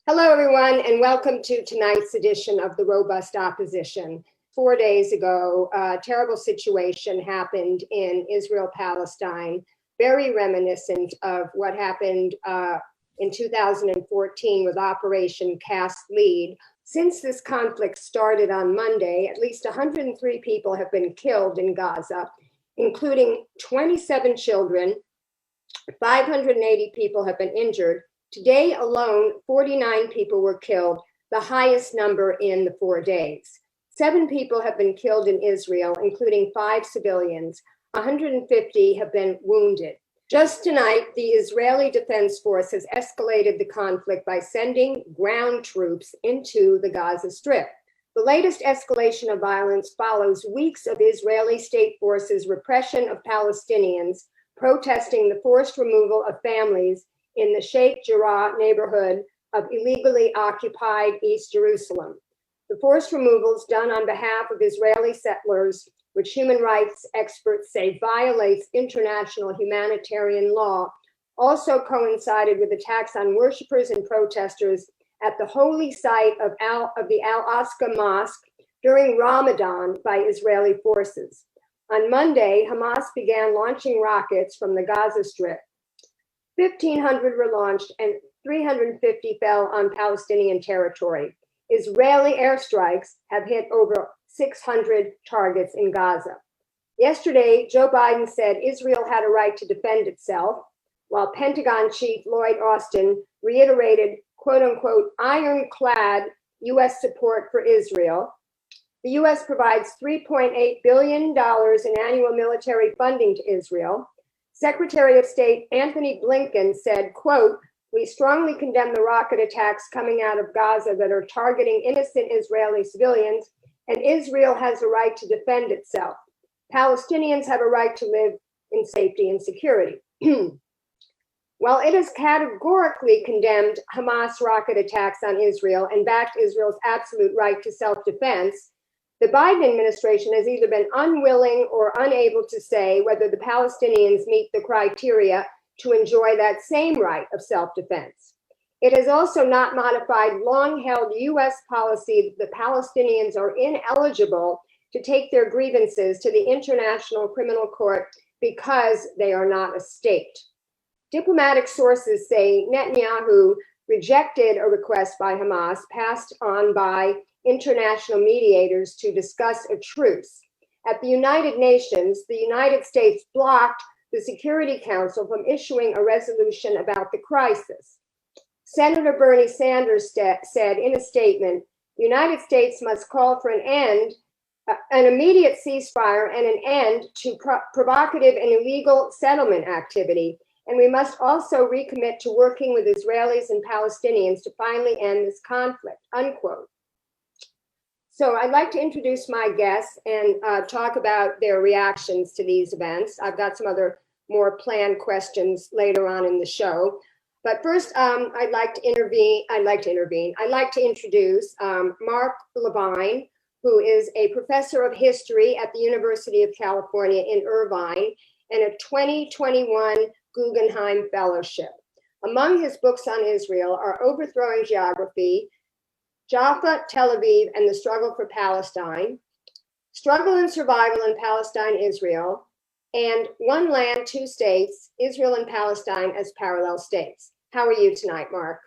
Hello, everyone, and welcome to tonight's edition of The Robust Opposition. 4 days ago, a terrible situation happened in Israel, Palestine, very reminiscent of what happened in 2014 with Operation Cast Lead. Since this conflict started on Monday, at least 103 people have been killed in Gaza, including 27 children. 580 people have been injured. Today alone, 49 people were killed, the highest number in the 4 days. 7 people have been killed in Israel, including 5 civilians. 150 have been wounded. Just tonight, the Israeli Defense Force has escalated the conflict by sending ground troops into the Gaza Strip. The latest escalation of violence follows weeks of Israeli state forces' repression of Palestinians protesting the forced removal of families in the Sheikh Jarrah neighborhood of illegally occupied East Jerusalem. The forced removals done on behalf of Israeli settlers, which human rights experts say violates international humanitarian law, also coincided with attacks on worshipers and protesters at the holy site of the Al-Aqsa Mosque during Ramadan by Israeli forces. On Monday, Hamas began launching rockets from the Gaza Strip. 1,500 were launched and 350 fell on Palestinian territory. Israeli airstrikes have hit over 600 targets in Gaza. Yesterday, Joe Biden said Israel had a right to defend itself, while Pentagon Chief Lloyd Austin reiterated, quote unquote, ironclad US support for Israel. The US provides $3.8 billion in annual military funding to Israel. Secretary of State Anthony Blinken said, quote, we strongly condemn the rocket attacks coming out of Gaza that are targeting innocent Israeli civilians, and Israel has a right to defend itself. Palestinians have a right to live in safety and security. While it has categorically condemned Hamas rocket attacks on Israel and backed Israel's absolute right to self-defense, the Biden administration has either been unwilling or unable to say whether the Palestinians meet the criteria to enjoy that same right of self-defense. It has also not modified long-held US policy that the Palestinians are ineligible to take their grievances to the International Criminal Court because they are not a state. Diplomatic sources say Netanyahu rejected a request by Hamas passed on by international mediators to discuss a truce. At the United Nations, the United States blocked the Security Council from issuing a resolution about the crisis. Senator Bernie Sanders said in a statement, the United States must call for an immediate ceasefire and an end to provocative and illegal settlement activity. And we must also recommit to working with Israelis and Palestinians to finally end this conflict, unquote. So I'd like to introduce my guests and talk about their reactions to these events. I've got some other more planned questions later on in the show. But first, I'd like to introduce Mark LeVine, who is a professor of history at the University of California in Irvine and a 2021 Guggenheim Fellowship. Among his books on Israel are Overthrowing Geography, Jaffa, Tel Aviv, and the Struggle for Palestine, Struggle and Survival in Palestine, Israel, and One Land, Two States, Israel and Palestine as Parallel States. How are you tonight, Mark?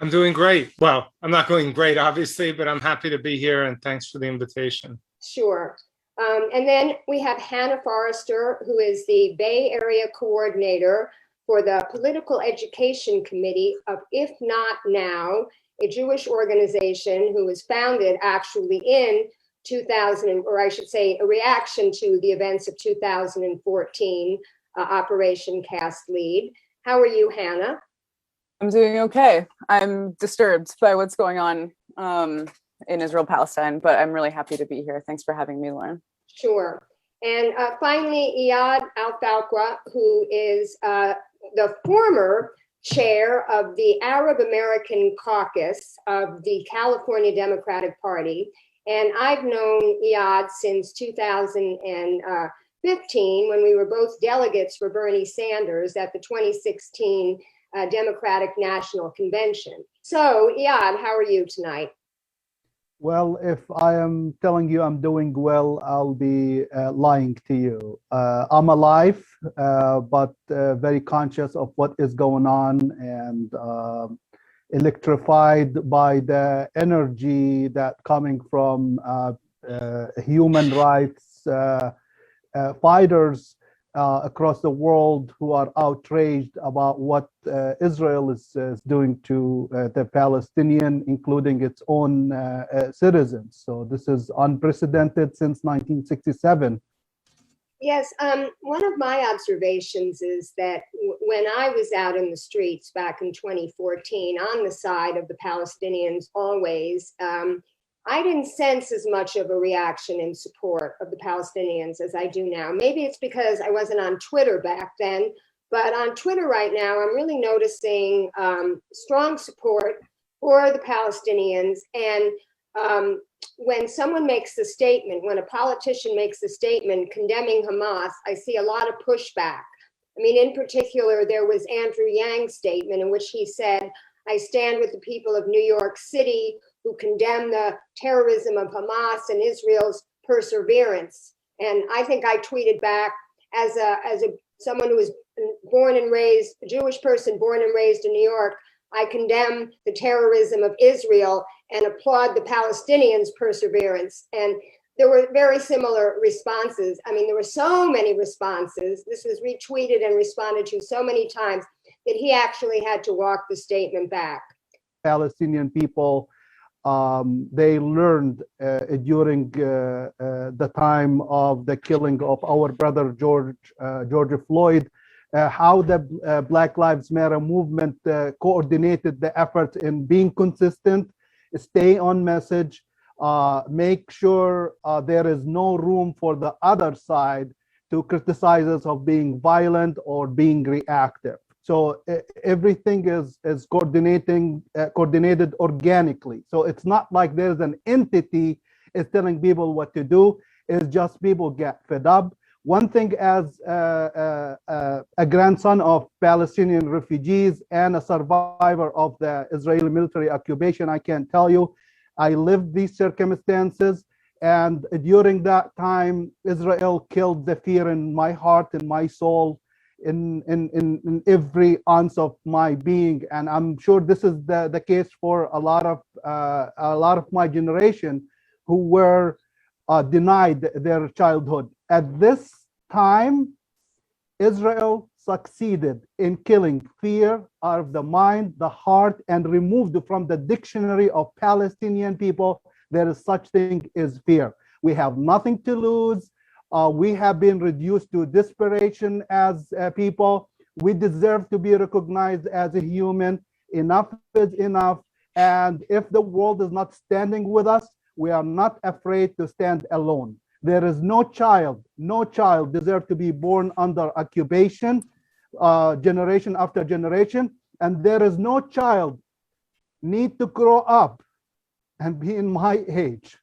I'm doing great. Well, I'm not going great, obviously, but I'm happy to be here, and thanks for the invitation. Sure. And then we have Hannah Forrester, who is the Bay Area coordinator for the Political Education Committee of If Not Now, a Jewish organization who was founded actually in 2000, or I should say a reaction to the events of 2014, Operation Cast Lead. How are you, Hannah? I'm doing okay. I'm disturbed by what's going on in Israel, Palestine, but I'm really happy to be here. Thanks for having me, Lauren. Sure. And finally, Iyad Alfalqa, who is the former chair of the Arab American Caucus of the California Democratic Party. And I've known Iyad since 2015, when we were both delegates for Bernie Sanders at the 2016 Democratic National Convention. So, Iyad, how are you tonight? Well, if I am telling you I'm doing well, I'll be lying to you. I'm alive, but very conscious of what is going on and electrified by the energy that coming from human rights fighters across the world who are outraged about what Israel is doing to the Palestinian, including its own citizens. So this is unprecedented since 1967. Yes, one of my observations is that when I was out in the streets back in 2014 on the side of the Palestinians always, I didn't sense as much of a reaction in support of the Palestinians as I do now. Maybe it's because I wasn't on Twitter back then, but on Twitter right now, I'm really noticing strong support for the Palestinians. And when someone makes a statement, when a politician makes a statement condemning Hamas, I see a lot of pushback. I mean, in particular, there was Andrew Yang's statement in which he said, "I stand with the people of New York City who condemn the terrorism of Hamas and Israel's perseverance." And I think I tweeted back as someone who was born and raised, a Jewish person born and raised in New York, I condemn the terrorism of Israel and applaud the Palestinians' perseverance. And there were very similar responses. I mean, there were so many responses. This was retweeted and responded to so many times that he actually had to walk the statement back. Palestinian people, they learned during the time of the killing of our brother George Floyd, how the Black Lives Matter movement coordinated the effort in being consistent, stay on message, make sure there is no room for the other side to criticize us of being violent or being reactive. So everything is coordinated organically. So it's not like there's an entity is telling people what to do. It's just people get fed up. One thing, as a grandson of Palestinian refugees and a survivor of the Israeli military occupation, I can tell you, I lived these circumstances. And during that time, Israel killed the fear in my heart and my soul, in every ounce of my being. And I'm sure this is the case for a lot of my generation who were denied their childhood. At this time, Israel succeeded in killing fear out of the mind, the heart, and removed from the dictionary of Palestinian people there is such thing as fear. We have nothing to lose. We have been reduced to desperation as people. We deserve to be recognized as a human. Enough is enough. And if the world is not standing with us, we are not afraid to stand alone. There is no child deserves to be born under occupation, generation after generation. And there is no child need to grow up and be in my age,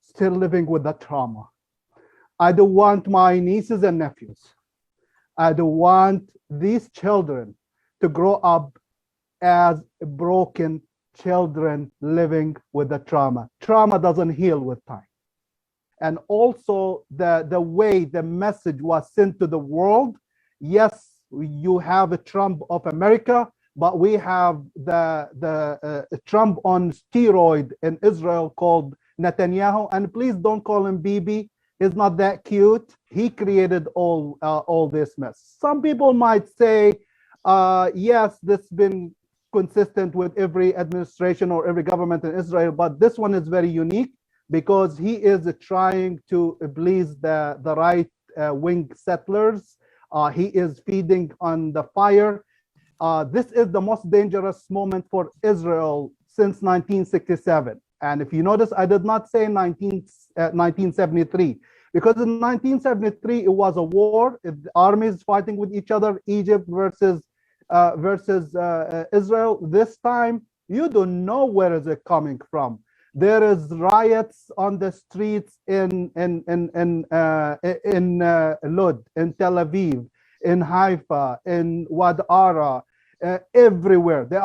still living with the trauma. I don't want my nieces and nephews. I don't want these children to grow up as broken children living with the trauma. Trauma doesn't heal with time. And also the way the message was sent to the world, yes, you have a Trump of America, but we have the Trump on steroid in Israel called Netanyahu. And please don't call him Bibi. He's not that cute. He created all this mess. Some people might say, yes, this has been consistent with every administration or every government in Israel, but this one is very unique because he is trying to please the right wing settlers. He is feeding on the fire. This is the most dangerous moment for Israel since 1967. And if you notice, I did not say 1973, because in 1973, it was a war. The armies fighting with each other, Egypt versus Israel. This time, you don't know where is it coming from. There is riots on the streets in Lod, in Tel Aviv, in Haifa, in Wad Ara, everywhere. There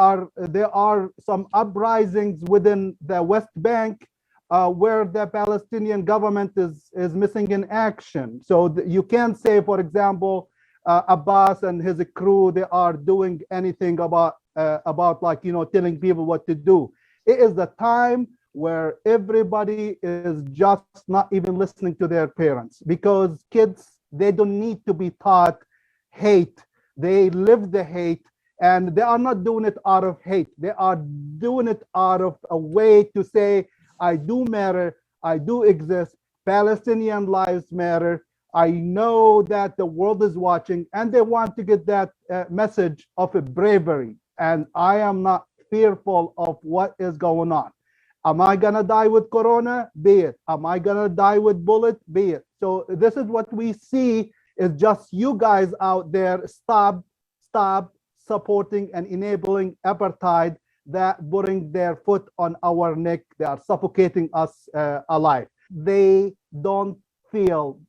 are some uprisings within the West Bank where the Palestinian government is missing in action. So you can't say, for example, Abbas and his crew, they are doing anything about like, telling people what to do. It is the time where everybody is just not even listening to their parents, because kids, they don't need to be taught hate. They live the hate, and they are not doing it out of hate. They are doing it out of a way to say, I do matter, I do exist, Palestinian lives matter. I know that the world is watching, and they want to get that message of a bravery. And I am not fearful of what is going on. Am I gonna die with corona? Be it. Am I gonna die with bullet? Be it. So this is what we see, is just you guys out there stop supporting and enabling apartheid, that putting their foot on our neck. They are suffocating us alive. They don't feel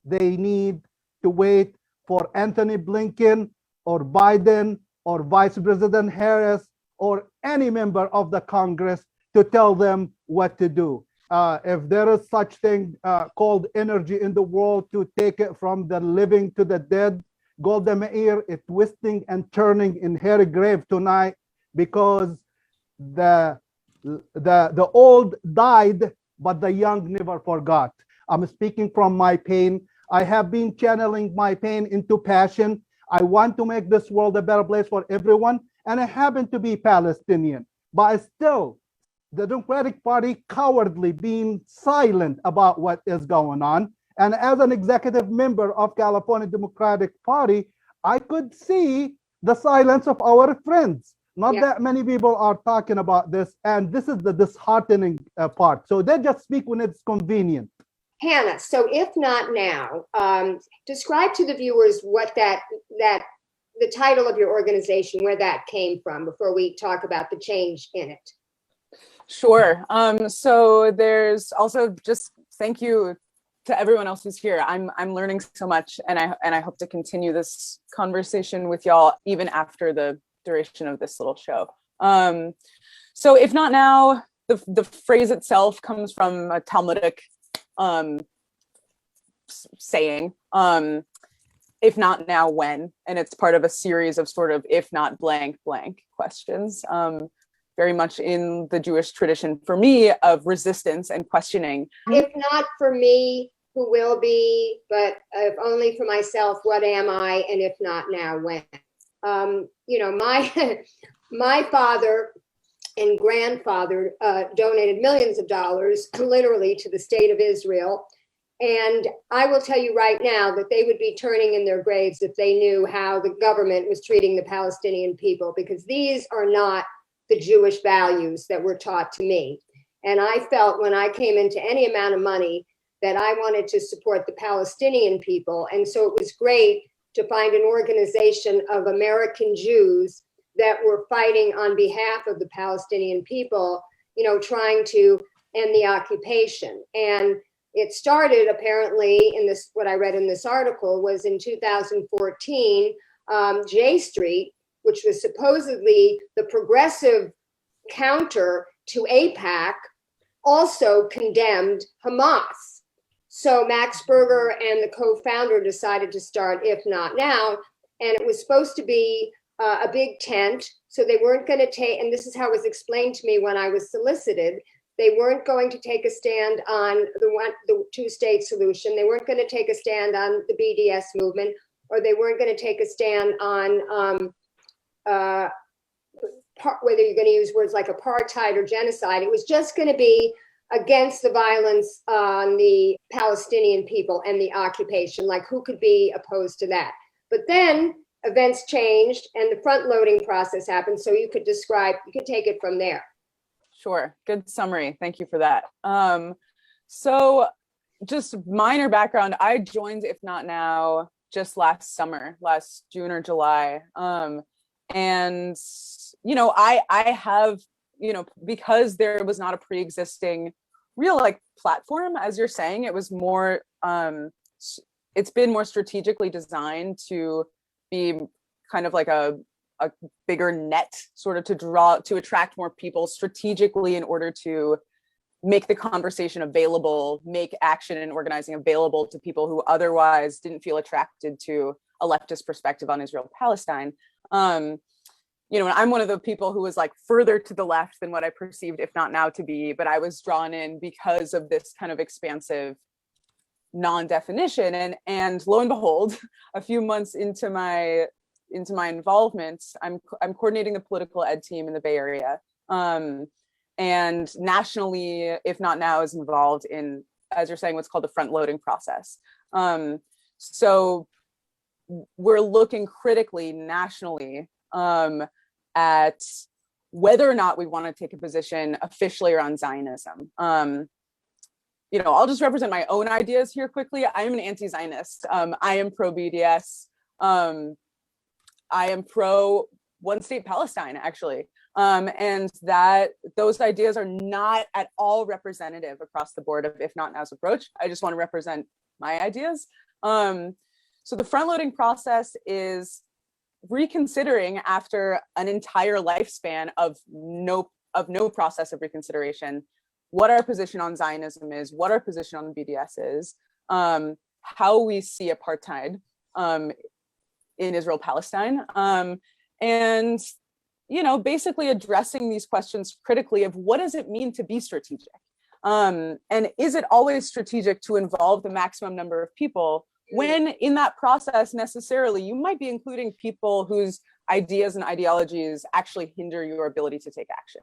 they need to wait for Anthony Blinken or Biden or Vice President Harris or any member of the Congress to tell them what to do. If there is such thing called energy in the world to take it from the living to the dead, Golda Meir is twisting and turning in her grave tonight, because the old died, but the young never forgot. I'm speaking from my pain. I have been channeling my pain into passion. I want to make this world a better place for everyone, and I happen to be Palestinian, but still, the Democratic Party cowardly being silent about what is going on. And as an executive member of California Democratic Party, I could see the silence of our friends. Not that many people are talking about this, and this is the disheartening part. So they just speak when it's convenient. Hannah, so if not now, describe to the viewers what the title of your organization, where that came from, before we talk about the change in it. Sure. So there's also just thank you to everyone else who's here. I'm learning so much, and I hope to continue this conversation with y'all even after the duration of this little show. So if not now, the phrase itself comes from a Talmudic saying, if not now, when? And it's part of a series of sort of if not blank blank questions. Very much in the Jewish tradition, for me, of resistance and questioning. If not for me, who will be? But if only for myself, what am I? And if not now, when? My father and grandfather donated millions of dollars, literally, to the state of Israel. And I will tell you right now that they would be turning in their graves if they knew how the government was treating the Palestinian people, because these are not the Jewish values that were taught to me. And I felt when I came into any amount of money that I wanted to support the Palestinian people. And so it was great to find an organization of American Jews that were fighting on behalf of the Palestinian people, trying to end the occupation. And it started apparently in this, what I read in this article was in 2014, J Street, which was supposedly the progressive counter to AIPAC, also condemned Hamas. So Max Berger and the co-founder decided to start If Not Now, and it was supposed to be a big tent, so they weren't going to take, and this is how it was explained to me when I was solicited, they weren't going to take a stand on the two-state solution, they weren't going to take a stand on the BDS movement, or they weren't going to take a stand on whether you're going to use words like apartheid or genocide. It was just going to be against the violence on the Palestinian people and the occupation. Like, who could be opposed to that? But then events changed and the front loading process happened. So you could take it from there. Sure. Good summary. Thank you for that. So just minor background, I joined If Not Now just last summer, last June or July. And, I have, because there was not a pre-existing real platform, as you're saying, it was more, it's been more strategically designed to be kind of like a a bigger net, sort of to attract more people strategically in order to make the conversation available, make action and organizing available to people who otherwise didn't feel attracted to a leftist perspective on Israel-Palestine. You know, I'm one of the people who was like further to the left than what I perceived, if not now, to be, but I was drawn in because of this kind of expansive non-definition. And lo and behold, a few months into my involvement, I'm coordinating the political ed team in the Bay Area. And nationally, if not now, is involved in, as you're saying, what's called the front loading process. So we're looking critically nationally at whether or not we want to take a position officially around Zionism. You know, I'll just represent my own ideas here quickly. I am an anti-Zionist. I am pro-BDS. I am pro one-state Palestine, actually. And that those ideas are not at all representative across the board of If Not Now's approach. I just want to represent my ideas. So the front-loading process is reconsidering after an entire lifespan of no process of reconsideration, what our position on Zionism is, what our position on the BDS is, how we see apartheid in Israel-Palestine, and you know, basically addressing these questions critically of what does it mean to be strategic, and is it always strategic to involve the maximum number of people, when in that process necessarily you might be including people whose ideas and ideologies actually hinder your ability to take action.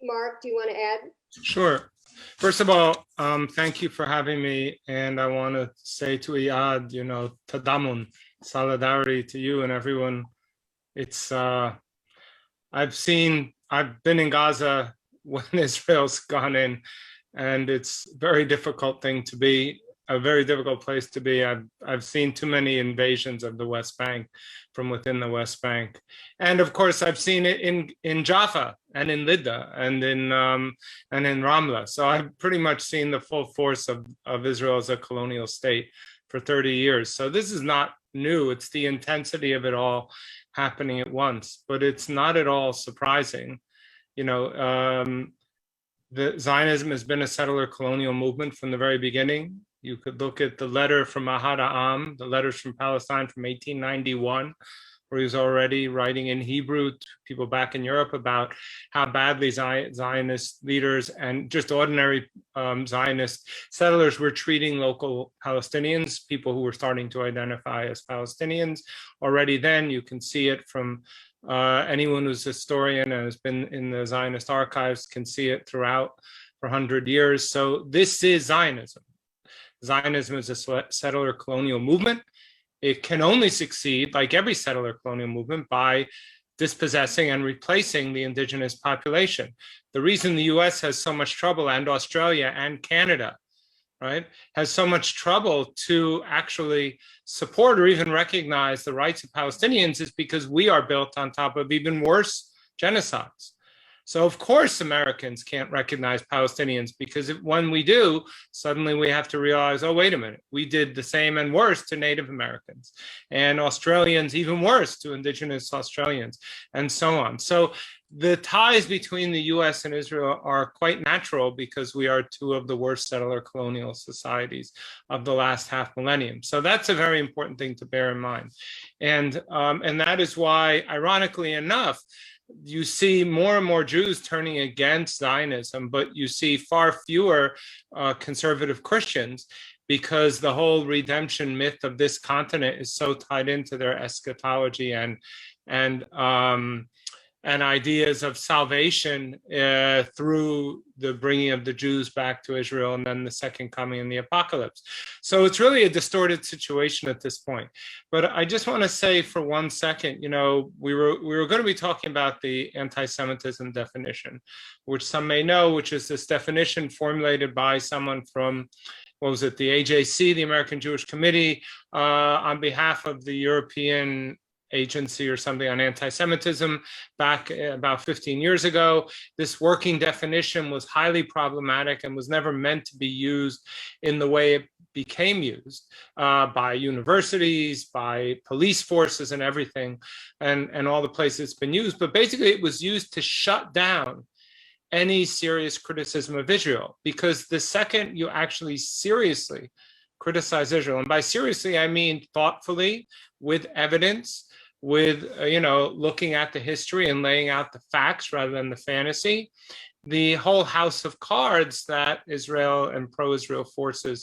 Mark, do you want to add? Sure. First of all, thank you for having me. And I want to say to Iyad, you know, tadamun, solidarity to you and everyone. It's, I've been in Gaza when Israel's gone in, and it's a very difficult thing to be, a very difficult place to be. I've seen too many invasions of the West Bank from within the West Bank. And of course, I've seen it in Jaffa and in Lydda and in Ramla. So I've pretty much seen the full force of Israel as a colonial state for 30 years. So this is not new. It's the intensity of it all happening at once, but it's not at all surprising. You know, the Zionism has been a settler colonial movement from the very beginning. You could look at the letter from Ahad Ha'am, the letters from Palestine from 1891, where he was already writing in Hebrew to people back in Europe about how badly Zionist leaders and just ordinary Zionist settlers were treating local Palestinians, people who were starting to identify as Palestinians. Already then, you can see it from anyone who's a historian and has been in the Zionist archives can see it throughout for 100 years. So this is Zionism. Zionism is a settler colonial movement. It can only succeed, like every settler colonial movement, by dispossessing and replacing the indigenous population. The reason the US has so much trouble, and Australia and Canada, right, has so much trouble to actually support or even recognize the rights of Palestinians is because we are built on top of even worse genocides. So of course Americans can't recognize Palestinians, because when we do, suddenly we have to realize, oh, wait a minute, we did the same and worse to Native Americans, and Australians even worse to indigenous Australians, and so on. So the ties between the US and Israel are quite natural, because we are two of the worst settler colonial societies of the last half millennium. So that's a very important thing to bear in mind. And that is why, ironically enough, you see more and more Jews turning against Zionism, but you see far fewer conservative Christians, because the whole redemption myth of this continent is so tied into their eschatology and ideas of salvation through the bringing of the Jews back to Israel, and then the second coming and the apocalypse. So it's really a distorted situation at this point. But I just want to say for 1 second, you know, we were going to be talking about the anti-Semitism definition, which some may know, which is this definition formulated by someone from, what was it, the AJC, the American Jewish Committee, on behalf of the European Agency or something on anti-Semitism back about 15 years ago. This working definition was highly problematic and was never meant to be used in the way it became used by universities, by police forces and everything, and all the places it's been used. But basically it was used to shut down any serious criticism of Israel, because the second you actually seriously criticize Israel, and by seriously I mean thoughtfully, with evidence, with looking at the history and laying out the facts rather than the fantasy, the whole house of cards that Israel and pro-Israel forces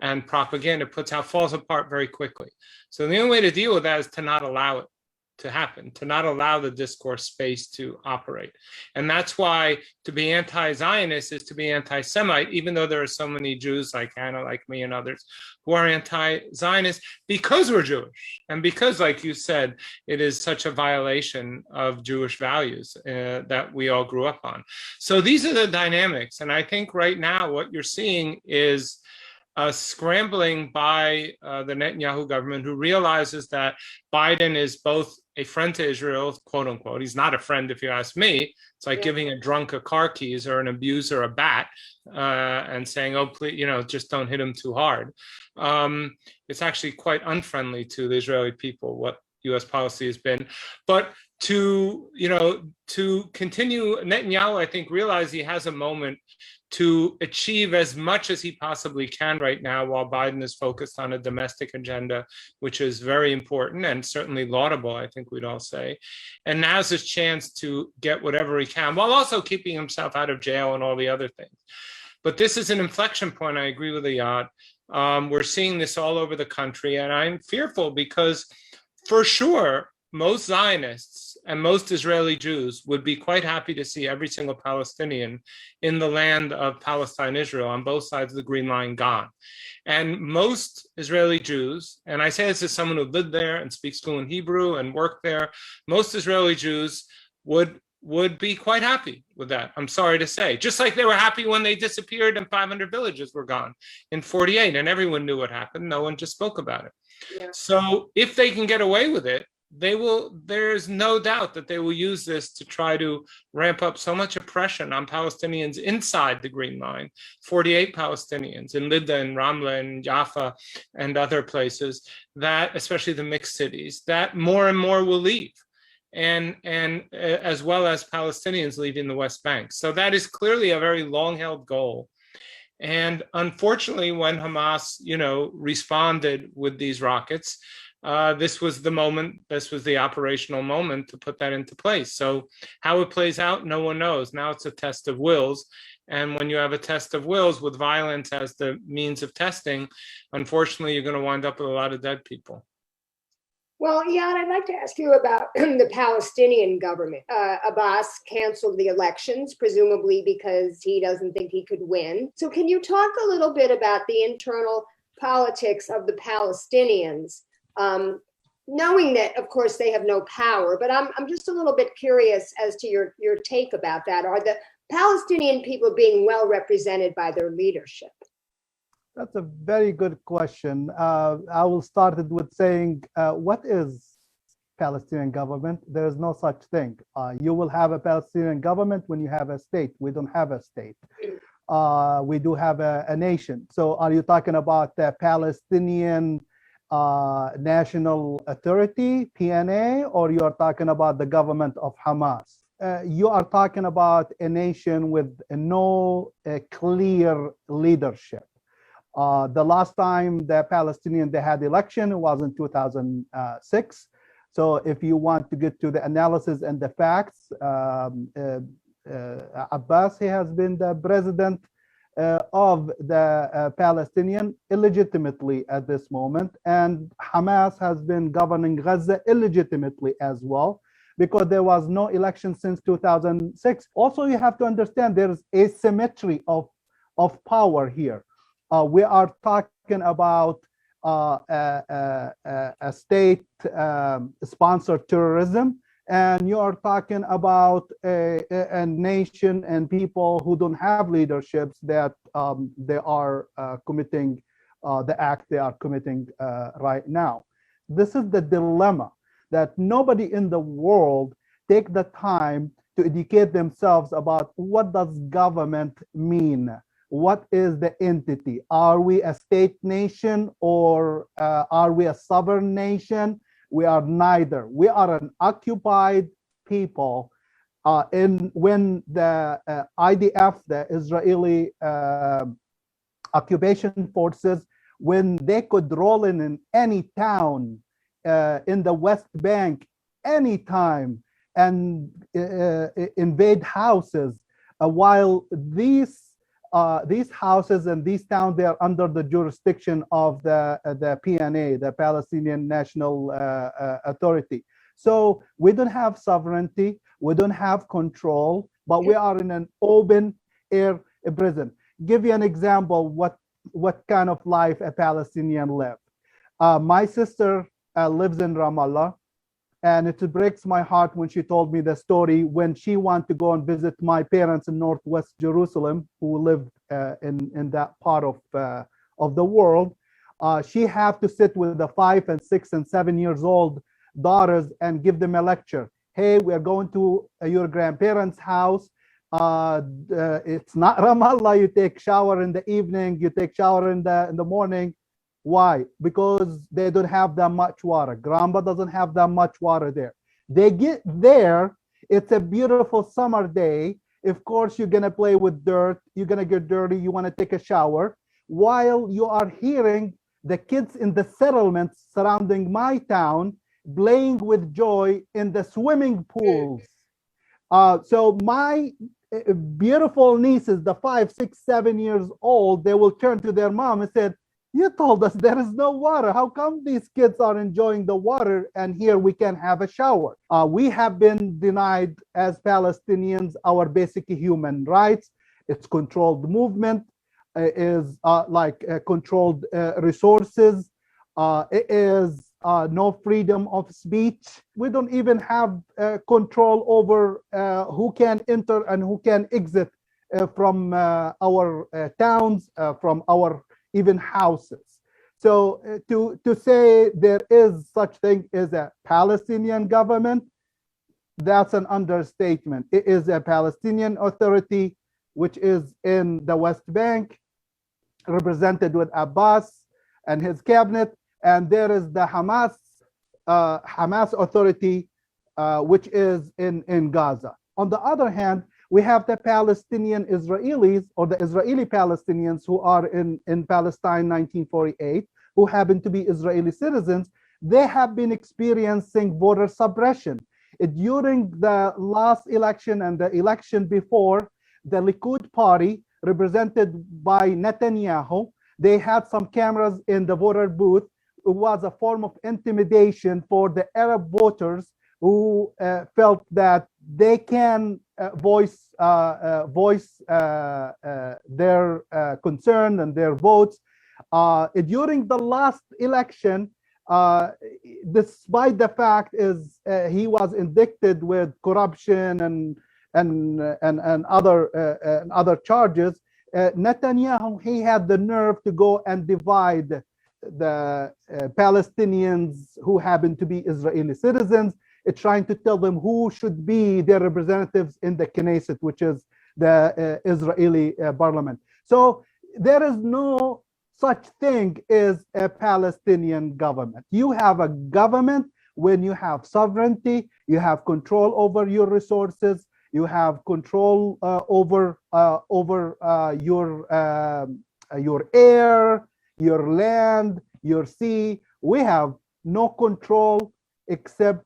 and propaganda puts out falls apart very quickly. So the only way to deal with that is to not allow it to happen, to not allow the discourse space to operate. And that's why to be anti-Zionist is to be anti-Semite, even though there are so many Jews like Hannah, like me and others, who are anti-Zionist because we're Jewish. And because, like you said, it is such a violation of Jewish values that we all grew up on. So these are the dynamics. And I think right now what you're seeing is scrambling by the Netanyahu government, who realizes that Biden is both a friend to Israel, quote unquote. He's not a friend, if you ask me. It's like giving a drunk a car keys or an abuser a bat and saying, oh, please, just don't hit him too hard. It's actually quite unfriendly to the Israeli people, what US policy has been. But to continue, Netanyahu, I think, realized he has a moment to achieve as much as he possibly can right now, while Biden is focused on a domestic agenda, which is very important and certainly laudable, I think we'd all say. And now's his chance to get whatever he can, while also keeping himself out of jail and all the other things. But this is an inflection point. I agree with Iyad. We're seeing this all over the country, and I'm fearful because, for sure, most Zionists and most Israeli Jews would be quite happy to see every single Palestinian in the land of Palestine, Israel, on both sides of the Green Line gone. And most Israeli Jews, and I say this as someone who lived there and speaks fluent Hebrew and worked there, most Israeli Jews would be quite happy with that, I'm sorry to say. Just like they were happy when they disappeared and 500 villages were gone in 48, and everyone knew what happened. No one just spoke about it. Yeah. So if they can get away with it, there's no doubt that they will use this to try to ramp up so much oppression on Palestinians inside the Green Line, 48 Palestinians in Lydda and Ramla and Jaffa and other places, that, especially the mixed cities, that more and more will leave. And as well as Palestinians leaving the West Bank. So that is clearly a very long-held goal. And unfortunately, when Hamas, responded with these rockets, this was the moment, this was the operational moment to put that into place. So how it plays out, no one knows. Now it's a test of wills. And when you have a test of wills with violence as the means of testing, unfortunately, you're going to wind up with a lot of dead people. Well, Iyad, I'd like to ask you about the Palestinian government. Abbas canceled the elections, presumably because he doesn't think he could win. So can you talk a little bit about the internal politics of the Palestinians, knowing that, of course, they have no power, but I'm just a little bit curious as to your take about that. Are the Palestinian people being well represented by their leadership? That's a very good question. I will start it with saying, what is Palestinian government? There is no such thing. You will have a Palestinian government when you have a state. We don't have a state. We do have a nation. So are you talking about the Palestinian National Authority, PNA, or you are talking about the government of Hamas? You are talking about a nation with no clear leadership. The last time the Palestinian they had election was in 2006. So if you want to get to the analysis and the facts, Abbas, he has been the president of the Palestinian illegitimately at this moment, and Hamas has been governing Gaza illegitimately as well, because there was no election since 2006. Also, you have to understand there is asymmetry of power here. We are talking about a state sponsored terrorism, and you are talking about a nation and people who don't have leaderships that they are committing the act they are committing right now. This is the dilemma that nobody in the world take the time to educate themselves about what does government mean. what is the entity? Are we a state nation or are we a sovereign nation? We are neither. We are an occupied people. When the IDF, the Israeli occupation forces, when they could roll in any town in the West Bank anytime and invade houses, while these houses and these towns, they are under the jurisdiction of the PNA, the Palestinian National Authority. So we don't have sovereignty, we don't have control, but we are in an open air prison. Give you an example what kind of life a Palestinian live. My sister lives in Ramallah, and it breaks my heart when she told me the story when she wanted to go and visit my parents in Northwest Jerusalem, who lived in that part of the world. She had to sit with the 5 and 6 and 7 years old daughters and give them a lecture. Hey, we are going to your grandparents' house. It's not Ramallah. You take shower in the evening. You take shower in the morning. Why? Because they don't have that much water. Grandma doesn't have that much water there. They get there. It's a beautiful summer day. Of course, you're gonna play with dirt. You're gonna get dirty. You want to take a shower, while you are hearing the kids in the settlements surrounding my town playing with joy in the swimming pools. So my beautiful nieces, the 5, 6, 7 years old, they will turn to their mom and say, "You told us there is no water. How come these kids are enjoying the water and here we can have a shower?" We have been denied as Palestinians our basic human rights. It's controlled movement, is controlled resources. It is no freedom of speech. We don't even have control over who can enter and who can exit from our towns, from our even houses. So to say there is such thing as a Palestinian government, that's an understatement. It is a Palestinian Authority, which is in the West Bank, represented with Abbas and his cabinet, and there is the Hamas Authority, which is in Gaza. On the other hand, we have the Palestinian Israelis, or the Israeli Palestinians who are in Palestine 1948, who happen to be Israeli citizens. They have been experiencing voter suppression. During the last election and the election before, the Likud party, represented by Netanyahu, they had some cameras in the voter booth. It was a form of intimidation for the Arab voters who felt that they can voice their concern and their votes. During the last election, despite the fact is he was indicted with corruption and other charges, Netanyahu, he had the nerve to go and divide the Palestinians who happen to be Israeli citizens, trying to tell them who should be their representatives in the Knesset, which is the Israeli parliament. So there is no such thing as a Palestinian government. You have a government when you have sovereignty, you have control over your resources, you have control over your air, your land, your sea. We have no control except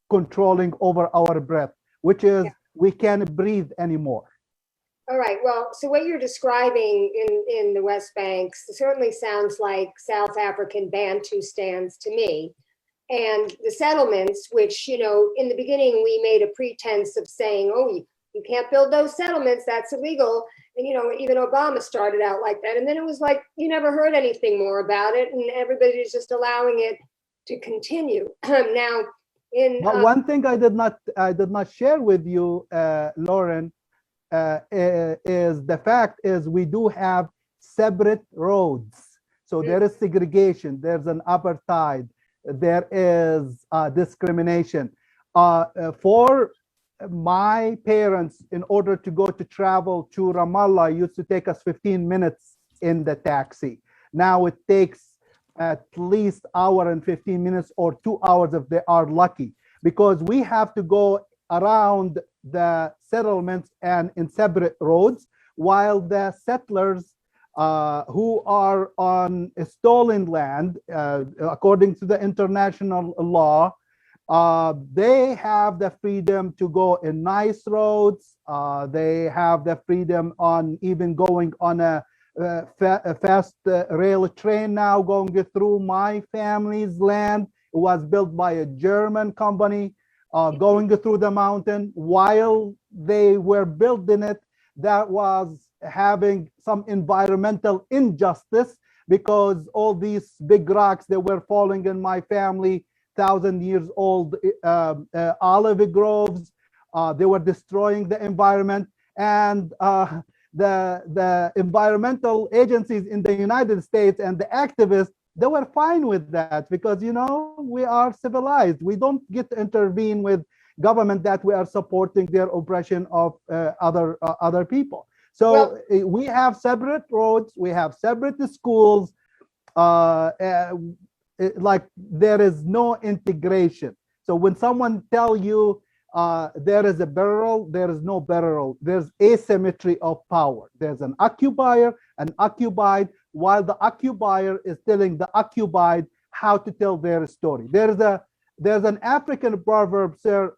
controlling over our breath, which is we can't breathe anymore. All right. Well, so what you're describing in the West Bank certainly sounds like South African Bantustans to me. And the settlements, which, you know, in the beginning, we made a pretense of saying, oh, you can't build those settlements, that's illegal. And, you know, even Obama started out like that. And then it was like, you never heard anything more about it. And everybody's just allowing it to continue. Now, but one thing I did not share with you, Lauren, is the fact is we do have separate roads. So there is segregation, there's an apartheid, there is discrimination. For my parents, in order to go to travel to Ramallah, used to take us 15 minutes in the taxi. Now it takes at least hour and 15 minutes or 2 hours if they are lucky, because we have to go around the settlements and in separate roads, while the settlers who are on stolen land, according to the international law, they have the freedom to go in nice roads. They have the freedom on even going on a fast rail train now going through my family's land. It was built by a German company, going through the mountain. While they were building it, that was having some environmental injustice, because all these big rocks that were falling in my family, 1,000-year-old olive groves, they were destroying the environment. And the environmental agencies in the United States and the activists, they were fine with that, because, you know, we are civilized. We don't get to intervene with government that we are supporting their oppression of other people. So we have separate roads, we have separate schools, like there is no integration. So when someone tell you there is a barrel, there is no barrel. There's asymmetry of power. There's an occupier, an occupied, while the occupier is telling the occupied how to tell their story. There's an African proverb, sir.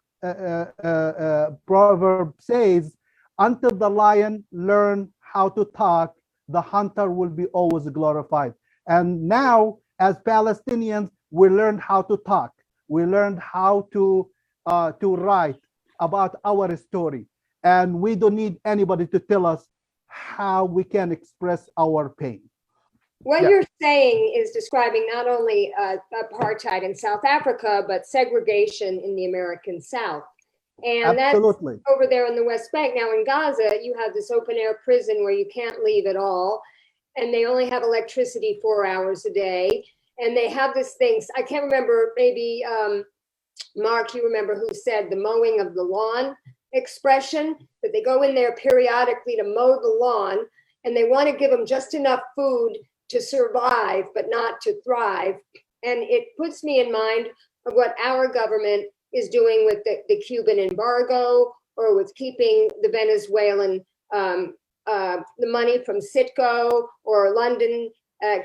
Proverb says, until the lion learn how to talk, the hunter will be always glorified. And now, as Palestinians, we learned how to talk. We learned how to write about our story. And we don't need anybody to tell us how we can express our pain. What you're saying is describing not only apartheid in South Africa, but segregation in the American South. And Absolutely. That's over there in the West Bank. Now in Gaza, you have this open air prison where you can't leave at all. And they only have electricity 4 hours a day. And they have this thing, I can't remember, maybe Mark, you remember who said the mowing of the lawn expression, that they go in there periodically to mow the lawn, and they want to give them just enough food to survive, but not to thrive. And it puts me in mind of what our government is doing with the Cuban embargo, or with keeping the Venezuelan, the money from Citgo, or London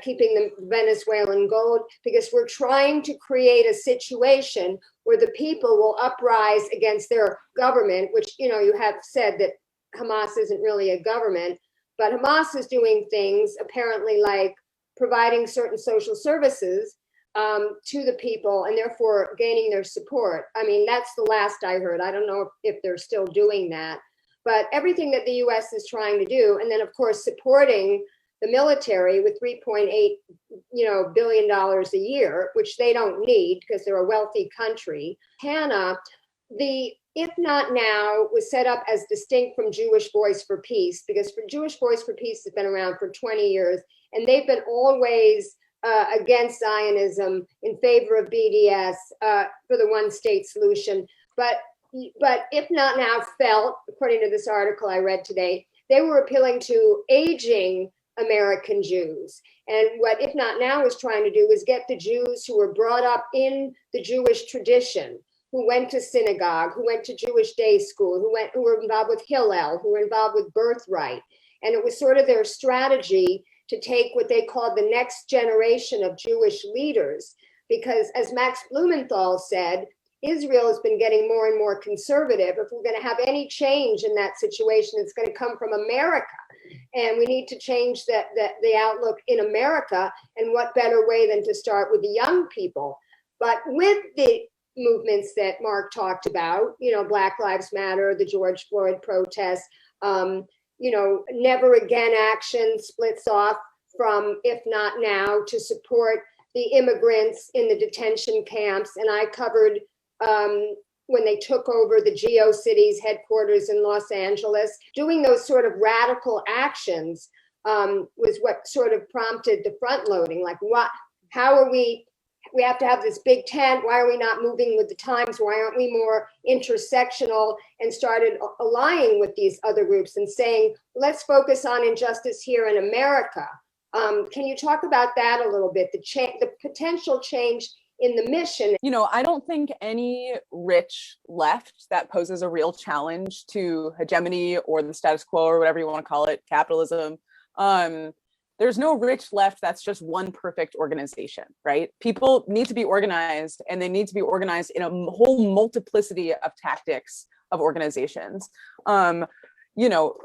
keeping the Venezuelan gold, because we're trying to create a situation where the people will uprise against their government, which, you know, you have said that Hamas isn't really a government, but Hamas is doing things apparently like providing certain social services to the people, and therefore gaining their support. I mean, that's the last I heard. I don't know if they're still doing that, but everything that the US is trying to do, and then of course supporting the military with $3.8 billion a year, which they don't need because they're a wealthy country. Hannah, the If Not Now was set up as distinct from Jewish Voice for Peace, because Jewish Voice for Peace has been around for 20 years, and they've been always against Zionism, in favor of BDS, for the one-state solution. But If Not Now felt, according to this article I read today, they were appealing to aging American Jews. And what If Not Now is trying to do is get the Jews who were brought up in the Jewish tradition, who went to synagogue, who went to Jewish day school, who were involved with Hillel, who were involved with Birthright. And it was sort of their strategy to take what they called the next generation of Jewish leaders. Because as Max Blumenthal said, Israel has been getting more and more conservative. If we're going to have any change in that situation, it's going to come from America. And we need to change the outlook in America. And what better way than to start with the young people? But with the movements that Mark talked about, Black Lives Matter, the George Floyd protests, Never Again action splits off from If Not Now to support the immigrants in the detention camps. And I covered when they took over the GeoCities headquarters in Los Angeles. Doing those sort of radical actions was what sort of prompted the front loading. Like, how are we we have to have this big tent. Why are we not moving with the times? Why aren't we more intersectional? And started allying with these other groups and saying, let's focus on injustice here in America. Can you talk about that a little bit? The potential change in the mission. You know, I don't think any rich left that poses a real challenge to hegemony or the status quo or whatever you want to call it, capitalism. There's no rich left that's just one perfect organization, right? People need to be organized, and they need to be organized in a whole multiplicity of tactics of organizations. You know,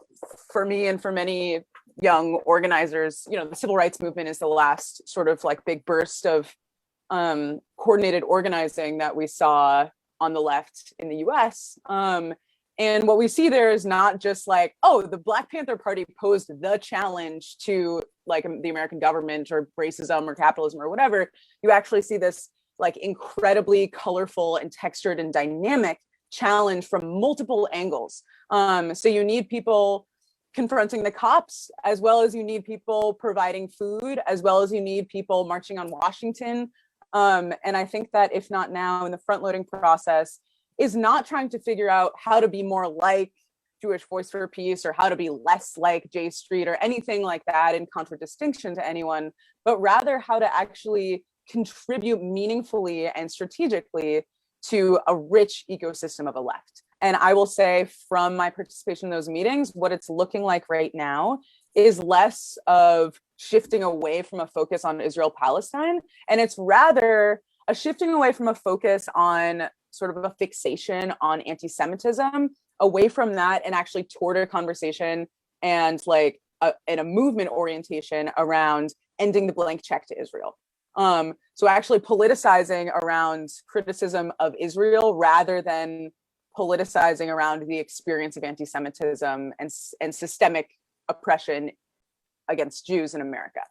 for me and for many young organizers, you know, the civil rights movement is the last sort of like big burst of coordinated organizing that we saw on the left in the US. And what we see there is not just like, oh, the Black Panther Party posed the challenge to like the American government or racism or capitalism or whatever. You actually see this like incredibly colorful and textured and dynamic challenge from multiple angles. So you need people confronting the cops, as well as you need people providing food, as well as you need people marching on Washington. And I think that if not now in the front loading process, is not trying to figure out how to be more like Jewish Voice for Peace or how to be less like J Street or anything like that in contradistinction to anyone, but rather how to actually contribute meaningfully and strategically to a rich ecosystem of the left. And I will say from my participation in those meetings, what it's looking like right now is less of shifting away from a focus on Israel-Palestine, and it's rather a shifting away from a focus on sort of a fixation on anti-Semitism, away from that and actually toward a conversation and like a movement orientation around ending the blank check to Israel. So actually politicizing around criticism of Israel rather than politicizing around the experience of anti-Semitism and systemic oppression against Jews in America.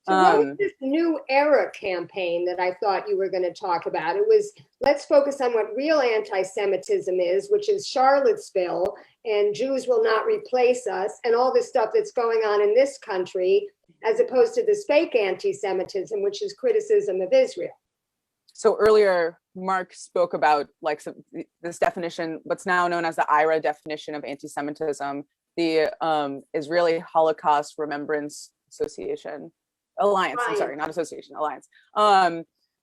So what was this New Era campaign that I thought you were going to talk about? It was, let's focus on what real anti-Semitism is, which is Charlottesville, and Jews will not replace us, and all this stuff that's going on in this country, as opposed to this fake anti-Semitism, which is criticism of Israel. So earlier, Mark spoke about like this definition, what's now known as the IHRA definition of anti-Semitism, the Israeli Holocaust Remembrance Association. Alliance, I'm sorry, not association, alliance,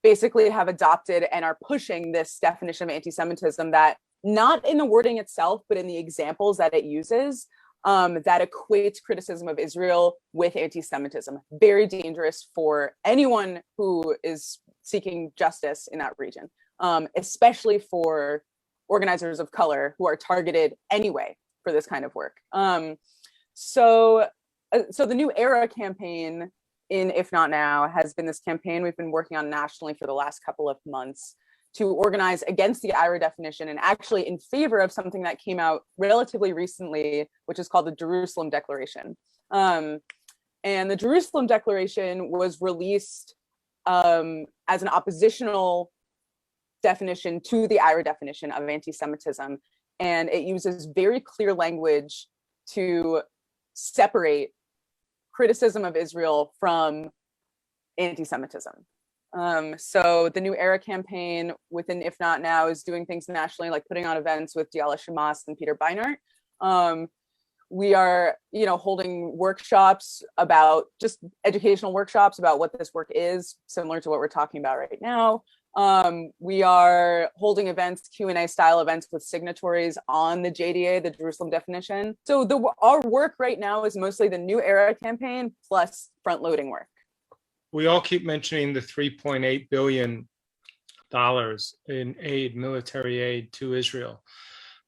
basically have adopted and are pushing this definition of anti-Semitism that not in the wording itself, but in the examples that it uses, that equates criticism of Israel with anti-Semitism. Very dangerous for anyone who is seeking justice in that region, especially for organizers of color who are targeted anyway for this kind of work. So the New Era campaign in If Not Now has been this campaign we've been working on nationally for the last couple of months to organize against the IHRA definition and actually in favor of something that came out relatively recently, which is called the Jerusalem Declaration. And the Jerusalem Declaration was released as an oppositional definition to the IHRA definition of anti-Semitism. And it uses very clear language to separate criticism of Israel from anti-Semitism. So the New Era campaign within If Not Now is doing things nationally, like putting on events with Diala Shamas and Peter Beinart. We are, holding workshops about just educational workshops about what this work is, similar to what we're talking about right now. We are holding events, Q&A style events with signatories on the JDA, the Jerusalem definition. So our work right now is mostly the New Era campaign plus front loading work. We all keep mentioning the $3.8 billion in aid, military aid to Israel.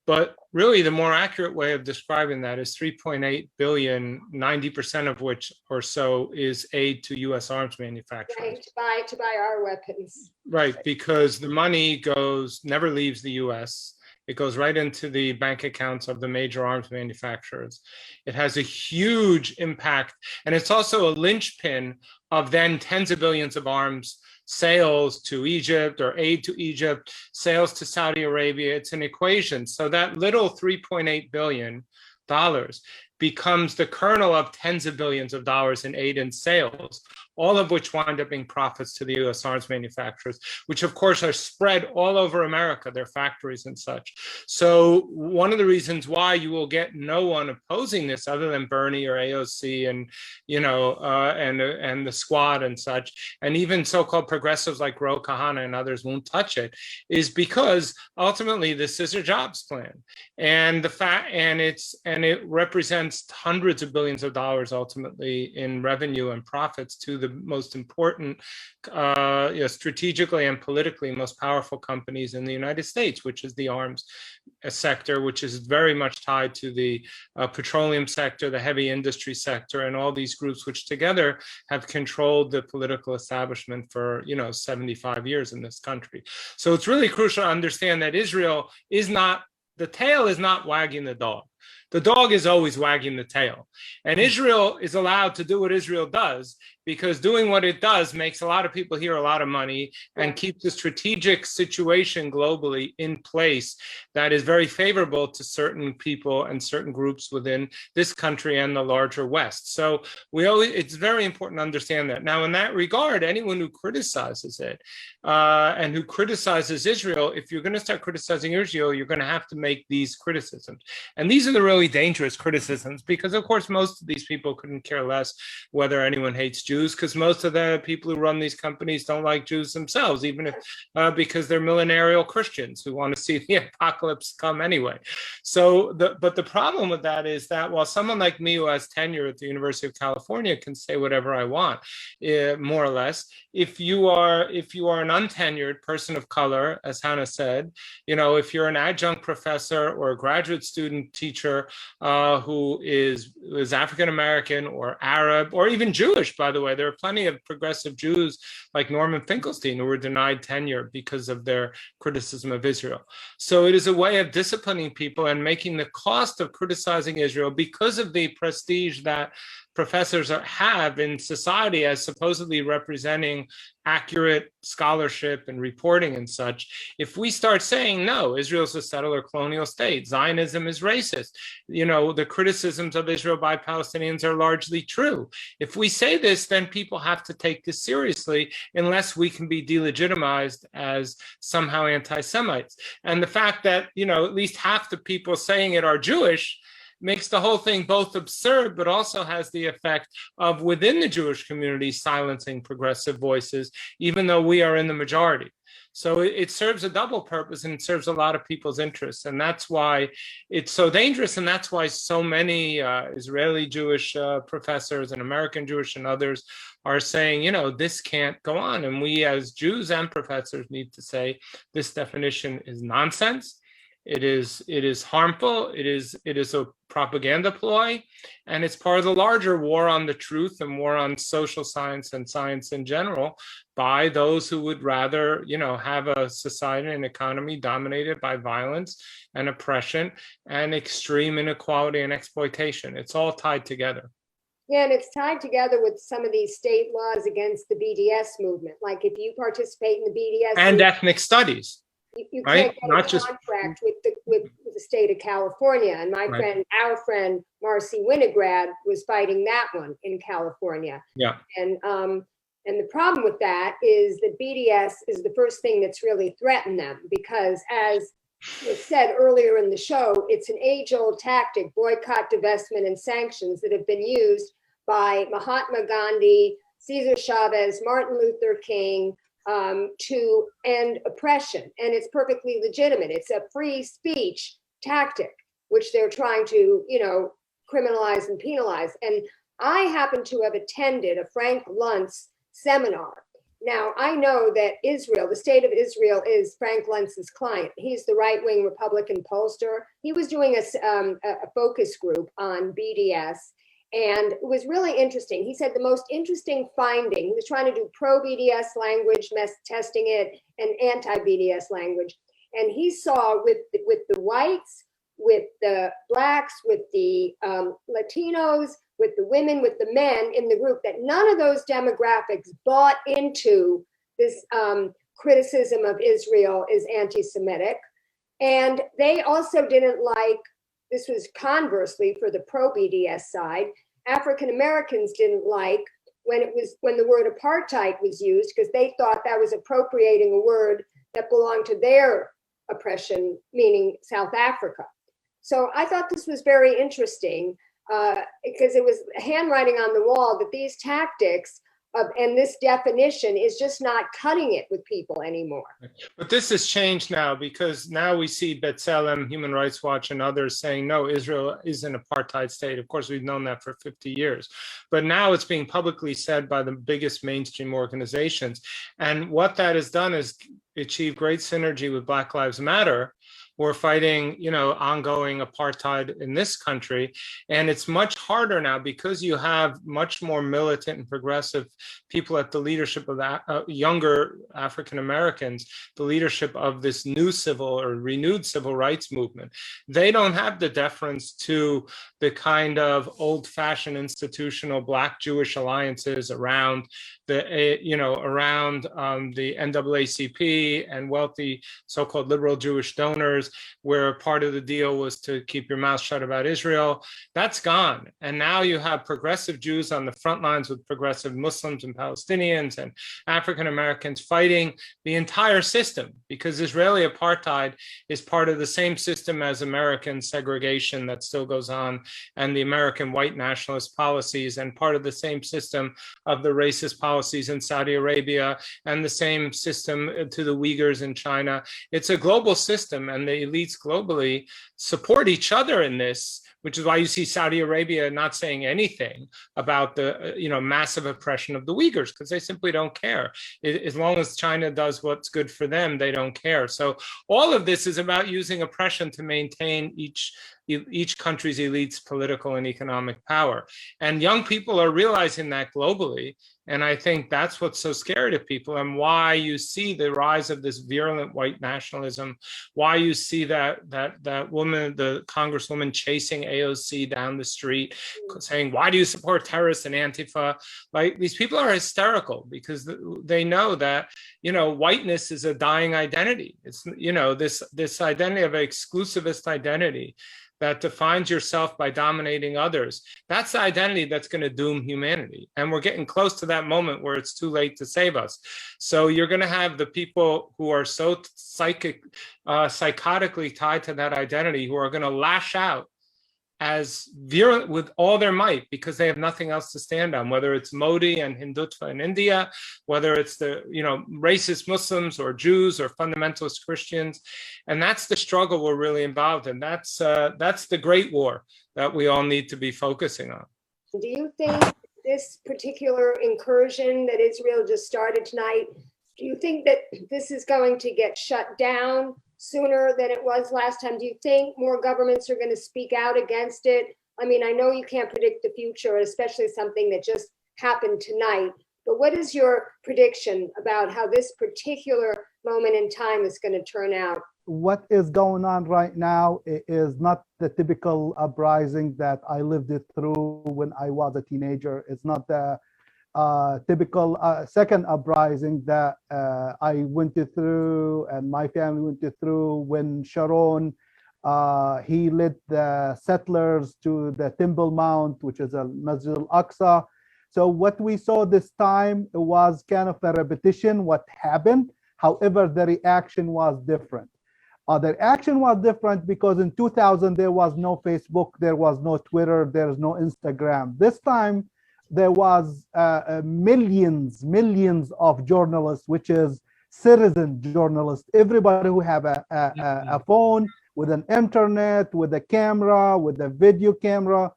But really, the more accurate way of describing that is 3.8 billion, 90% of which or so is aid to U.S. arms manufacturers. Right, to buy our weapons. Right, because the money never leaves the U.S. It goes right into the bank accounts of the major arms manufacturers. It has a huge impact, and it's also a linchpin of then tens of billions of arms sales to Egypt or aid to Egypt, sales to Saudi Arabia. It's an equation. So that little $3.8 billion becomes the kernel of tens of billions of dollars in aid and sales, all of which wind up being profits to the US arms manufacturers, which of course are spread all over America, their factories and such. So one of the reasons why you will get no one opposing this other than Bernie or AOC and, and the Squad and such, and even so-called progressives like Ro Khanna and others won't touch it, is because ultimately this is a jobs plan. And it represents hundreds of billions of dollars ultimately in revenue and profits to the most important, strategically and politically most powerful companies in the United States, which is the arms sector, which is very much tied to the petroleum sector, the heavy industry sector, and all these groups which together have controlled the political establishment for 75 years in this country. So it's really crucial to understand that Israel is not, the tail is not wagging the dog. The dog is always wagging the tail. And Israel is allowed to do what Israel does, because doing what it does makes a lot of people here a lot of money and keeps the strategic situation globally in place that is very favorable to certain people and certain groups within this country and the larger West. So it's very important to understand that. Now, in that regard, anyone who criticizes it and who criticizes Israel, if you're going to start criticizing Israel, you're going to have to make these criticisms. And these are the really dangerous criticisms, because of course most of these people couldn't care less whether anyone hates Jews, because most of the people who run these companies don't like Jews themselves, even if because they're millenarial Christians who want to see the apocalypse come anyway. So but the problem with that is that while someone like me who has tenure at the University of California can say whatever I want, more or less, if you are an untenured person of color, as Hannah said, if you're an adjunct professor or a graduate student teacher who is African American or Arab or even Jewish, by the way. There are plenty of progressive Jews like Norman Finkelstein who were denied tenure because of their criticism of Israel. So it is a way of disciplining people and making the cost of criticizing Israel, because of the prestige that professors have in society as supposedly representing accurate scholarship and reporting and such. If we start saying, no, Israel's a settler colonial state, Zionism is racist, the criticisms of Israel by Palestinians are largely true. If we say this, then people have to take this seriously, unless we can be delegitimized as somehow anti-Semites. And the fact that, at least half the people saying it are Jewish makes the whole thing both absurd, but also has the effect of, within the Jewish community, silencing progressive voices, even though we are in the majority. So it serves a double purpose, and it serves a lot of people's interests. And that's why it's so dangerous. And that's why so many Israeli Jewish professors and American Jewish and others are saying, this can't go on. And we as Jews and professors need to say, this definition is nonsense. It is harmful. It is a propaganda ploy, and it's part of the larger war on the truth and war on social science and science in general by those who would rather, have a society and economy dominated by violence and oppression and extreme inequality and exploitation. It's all tied together. Yeah, and it's tied together with some of these state laws against the BDS movement. Like if you participate in the BDS and ethnic studies. You right? can't get a contract with the state of California. And our friend, Marcy Winograd, was fighting that one in California. Yeah. And the problem with that is that BDS is the first thing that's really threatened them, because as was said earlier in the show, it's an age-old tactic, boycott, divestment, and sanctions, that have been used by Mahatma Gandhi, Cesar Chavez, Martin Luther King, to end oppression. And it's perfectly legitimate. It's a free speech tactic, which they're trying to, criminalize and penalize. And I happen to have attended a Frank Luntz seminar. Now, I know that Israel, the state of Israel, is Frank Luntz's client. He's the right-wing Republican pollster. He was doing a focus group on BDS. And it was really interesting. He said the most interesting finding, he was trying to do pro-BDS language, testing it, and anti-BDS language. And he saw with the whites, with the blacks, with the Latinos, with the women, with the men in the group, that none of those demographics bought into this criticism of Israel is anti-Semitic. And they also didn't like, this was conversely for the pro-BDS side, African Americans didn't like when the word apartheid was used, because they thought that was appropriating a word that belonged to their oppression, meaning South Africa. So I thought this was very interesting because it was handwriting on the wall that these tactics and this definition is just not cutting it with people anymore. But this has changed now, because now we see B'Tselem, Human Rights Watch, and others saying, no, Israel is an apartheid state. Of course, we've known that for 50 years. But now it's being publicly said by the biggest mainstream organizations. And what that has done is achieve great synergy with Black Lives Matter. We're fighting, ongoing apartheid in this country. And it's much harder now because you have much more militant and progressive people at the leadership of younger African Americans, the leadership of this new civil or renewed civil rights movement. They don't have the deference to the kind of old-fashioned institutional Black Jewish alliances around the NAACP and wealthy so-called liberal Jewish donors, where part of the deal was to keep your mouth shut about Israel. That's gone. And now you have progressive Jews on the front lines with progressive Muslims and Palestinians and African Americans fighting the entire system, because Israeli apartheid is part of the same system as American segregation that still goes on, and the American white nationalist policies, and part of the same system of the racist policies in Saudi Arabia, and the same system to the Uyghurs in China. It's a global system, and the elites globally support each other in this, which is why you see Saudi Arabia not saying anything about the massive oppression of the Uyghurs, because they simply don't care. As long as China does what's good for them, they don't care. So all of this is about using oppression to maintain each country's elites' political and economic power. And young people are realizing that globally. And I think that's what's so scary to people, and why you see the rise of this virulent white nationalism, why you see that woman, the congresswoman, chasing AOC down the street, saying, why do you support terrorists and Antifa? Like, these people are hysterical because they know that, whiteness is a dying identity. It's, this identity of an exclusivist identity that defines yourself by dominating others. That's the identity that's going to doom humanity. And we're getting close to that moment where it's too late to save us. So you're going to have the people who are so psychotically tied to that identity, who are going to lash out as virulent with all their might, because they have nothing else to stand on, whether it's Modi and Hindutva in India, whether it's the racist Muslims or Jews or fundamentalist Christians. And that's the struggle we're really involved in. That's the great war that we all need to be focusing on. Do you think this particular incursion that Israel just started tonight, do you think that this is going to get shut down sooner than it was last time? Do you think more governments are going to speak out against it? I mean, I know you can't predict the future, especially something that just happened tonight, but what is your prediction about how this particular moment in time is going to turn out? What is going on right now is not the typical uprising that I lived it through when I was a teenager. It's not the typical second uprising that I went through and my family went through when Sharon, he led the settlers to the Temple Mount, which is a Masjid al-Aqsa. So what we saw this time was kind of a repetition what happened. However, the reaction was different. The reaction was different because in 2000, there was no Facebook, there was no Twitter, there's no Instagram. This time, there was millions of journalists, which is citizen journalists, everybody who have a phone with an internet, with a camera, with a video camera,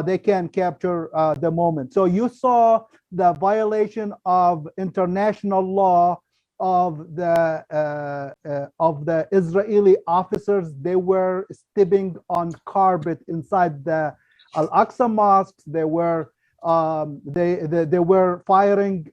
they can capture the moment. So you saw the violation of international law of the Israeli officers. They were stepping on carpet inside the Al-Aqsa mosques. They were they were firing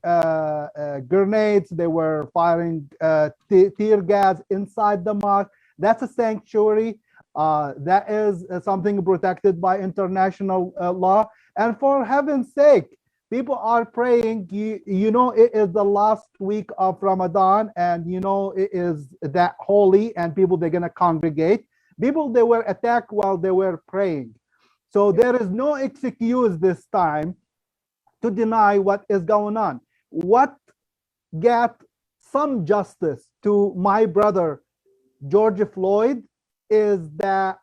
grenades. They were firing tear gas inside the mosque. That's a sanctuary. That is something protected by international law. And for heaven's sake, people are praying. You know, it is the last week of Ramadan, and you know it is that holy, and people, they're gonna congregate. People, they were attacked while they were praying. So there is no excuse this time to deny what is going on. What got some justice to my brother George Floyd is the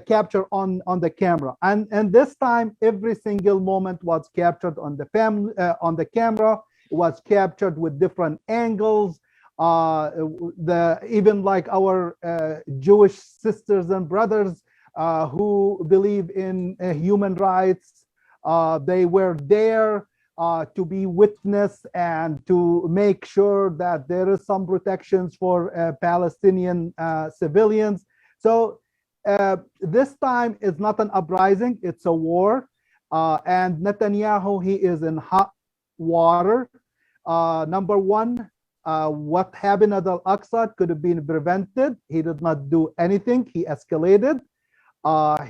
capture on the camera, and this time every single moment was captured on the camera. It was captured with different angles. Even like our Jewish sisters and brothers who believe in human rights, they were there to be witness and to make sure that there is some protections for Palestinian civilians. So this time it's not an uprising, it's a war. And Netanyahu, he is in hot water. Number one, what happened at Al-Aqsa could have been prevented. He did not do anything. He escalated.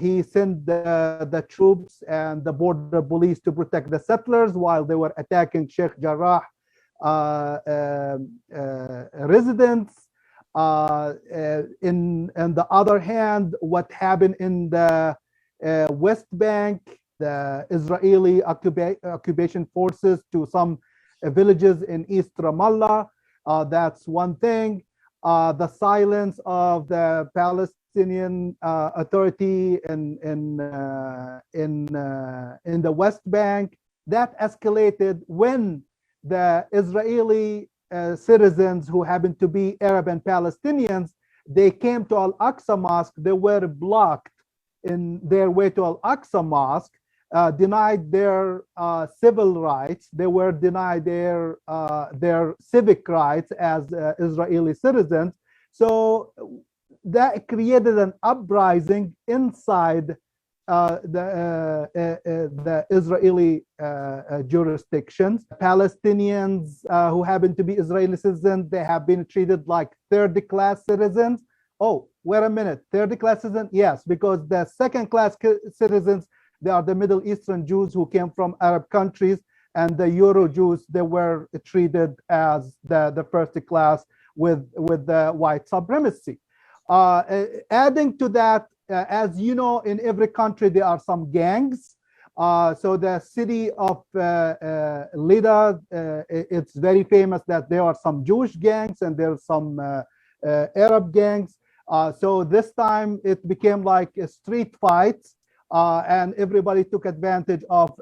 He sent the troops and the border police to protect the settlers while they were attacking Sheikh Jarrah residents. On the other hand, what happened in the West Bank, the Israeli occupation forces to some villages in East Ramallah, that's one thing. The silence of the Palestinian Authority in the West Bank, that escalated when the Israeli citizens who happened to be Arab and Palestinians, they came to Al-Aqsa Mosque. They were blocked in their way to Al-Aqsa Mosque, denied their civil rights. They were denied their civic rights as Israeli citizens. So that created an uprising inside the Israeli jurisdictions. Palestinians who happen to be Israeli citizens, they have been treated like third-class citizens. Oh, wait a minute, third-class citizens? Yes, because the second-class citizens, they are the Middle Eastern Jews who came from Arab countries, and the Euro Jews, they were treated as the first class with the white supremacy. Adding to that, as you know, in every country there are some gangs. So the city of Lida, it's very famous that there are some Jewish gangs and there are some Arab gangs. So this time it became like a street fight, and everybody took advantage of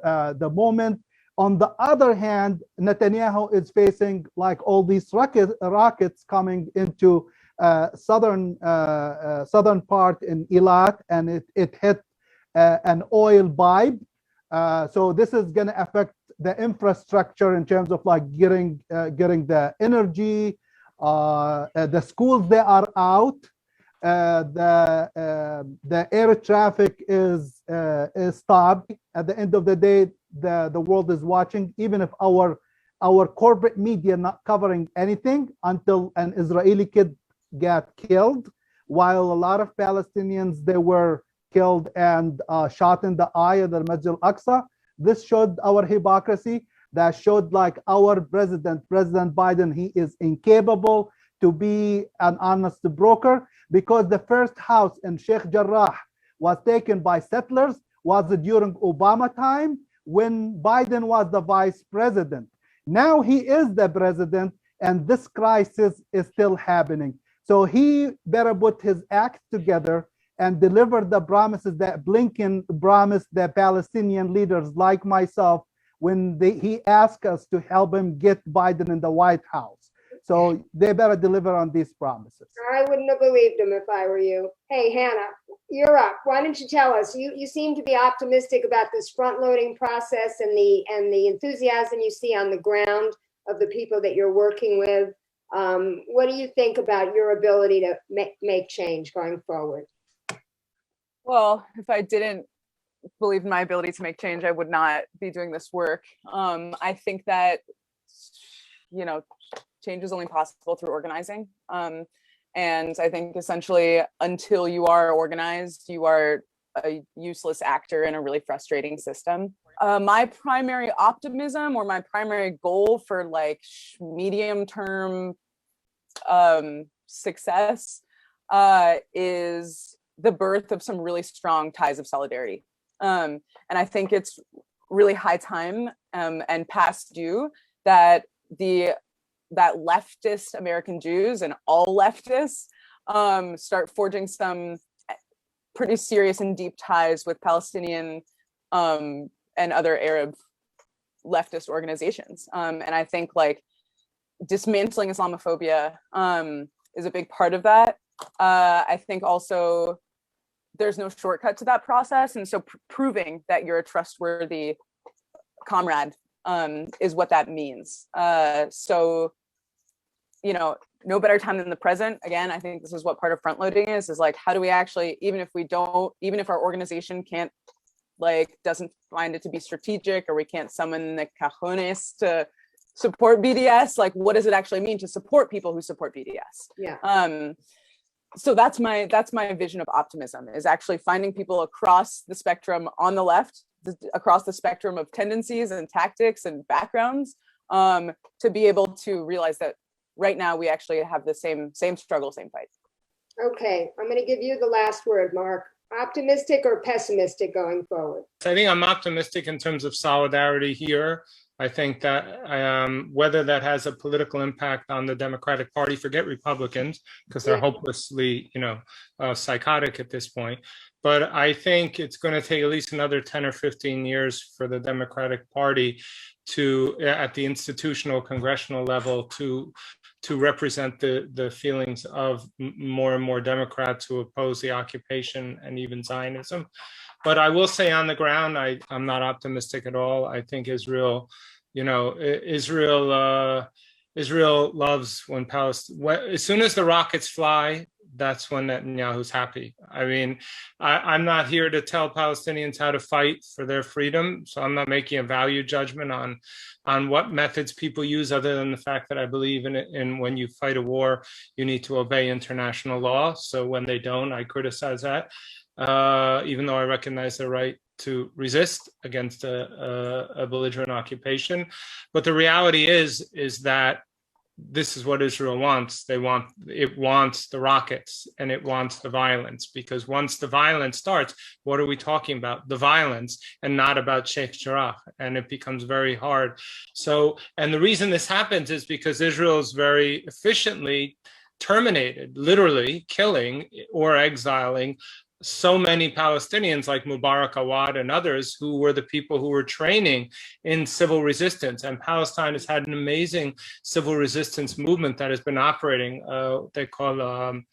the moment. On the other hand, Netanyahu is facing like all these rockets coming into southern part in Eilat, and it hit an oil pipe. So this is going to affect the infrastructure in terms of like getting the energy. The schools, they are out. The air traffic is stopped. At the end of the day, the world is watching, even if our corporate media not covering anything until an Israeli kid got killed, while a lot of Palestinians, they were killed and shot in the eye at the Masjid al-Aqsa. This showed our hypocrisy. That showed like our President Biden, he is incapable to be an honest broker, because the first house in Sheikh Jarrah was taken by settlers was during Obama time when Biden was the vice president. Now he is the president and this crisis is still happening. So he better put his act together and deliver the promises that Blinken promised the Palestinian leaders like myself when he asked us to help him get Biden in the White House. So they better deliver on these promises. I wouldn't have believed him if I were you. Hey, Hannah, you're up. Why don't you tell us? You seem to be optimistic about this front-loading process and the enthusiasm you see on the ground of the people that you're working with. What do you think about your ability to make change going forward? Well, if I didn't believe in my ability to make change, I would not be doing this work. I think that, change is only possible through organizing. And I think essentially until you are organized, you are a useless actor in a really frustrating system. My primary optimism or my primary goal for like medium-term success is the birth of some really strong ties of solidarity. And I think it's really high time and past due that leftist American Jews and all leftists start forging some pretty serious and deep ties with Palestinian and other Arab leftist organizations. And I think like dismantling Islamophobia is a big part of that. I think also there's no shortcut to that process. And so proving that you're a trustworthy comrade is what that means. So, you know, no better time than the present. Again, I think this is what part of front loading is like, how do we actually, even if our organization can't, like, doesn't find it to be strategic, or we can't summon the cajones to support BDS, like, what does it actually mean to support people who support BDS? Yeah. So that's my vision of optimism, is actually finding people across the spectrum on the left, across the spectrum of tendencies and tactics and backgrounds, to be able to realize that right now we actually have the same struggle, same fight. Okay, I'm going to give you the last word, Mark. Optimistic or pessimistic going forward? I think I'm optimistic in terms of solidarity here. I think that whether that has a political impact on the Democratic Party, forget Republicans, because they're hopelessly, psychotic at this point. But I think it's going to take at least another 10 or 15 years for the Democratic Party to, at the institutional congressional level, to represent the feelings of more and more Democrats who oppose the occupation and even Zionism. But I will say on the ground, I'm not optimistic at all. I think Israel loves when Palestine, as soon as the rockets fly, that's when Netanyahu's happy. I mean, I'm not here to tell Palestinians how to fight for their freedom, so I'm not making a value judgment on what methods people use, other than the fact that I believe in when you fight a war, you need to obey international law. So when they don't, I criticize that, even though I recognize their right to resist against a belligerent occupation. But the reality is that this is what Israel wants. It wants the rockets and it wants the violence, because once the violence starts, what are we talking about? The violence, and not about Sheikh Jarrah. And it becomes very hard. So, and the reason this happens is because Israel is very efficiently terminated, literally killing or exiling so many Palestinians like Mubarak Awad and others who were the people who were training in civil resistance. And Palestine has had an amazing civil resistance movement that has been operating, they call in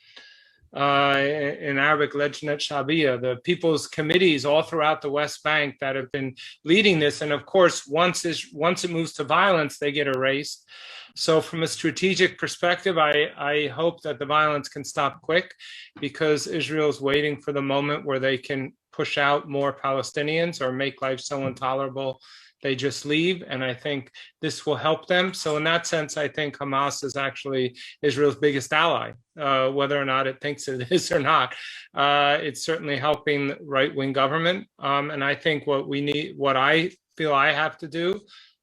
Arabic, Lejnat Shabiya, the people's committees all throughout the West Bank that have been leading this. And of course, once it moves to violence, they get erased. So from a strategic perspective, I hope that the violence can stop quick, because Israel's waiting for the moment where they can push out more Palestinians or make life so intolerable they just leave. And I think this will help them. So in that sense, I think Hamas is actually Israel's biggest ally, whether or not it thinks it is or not. It's certainly helping right-wing government. And I think what I feel I have to do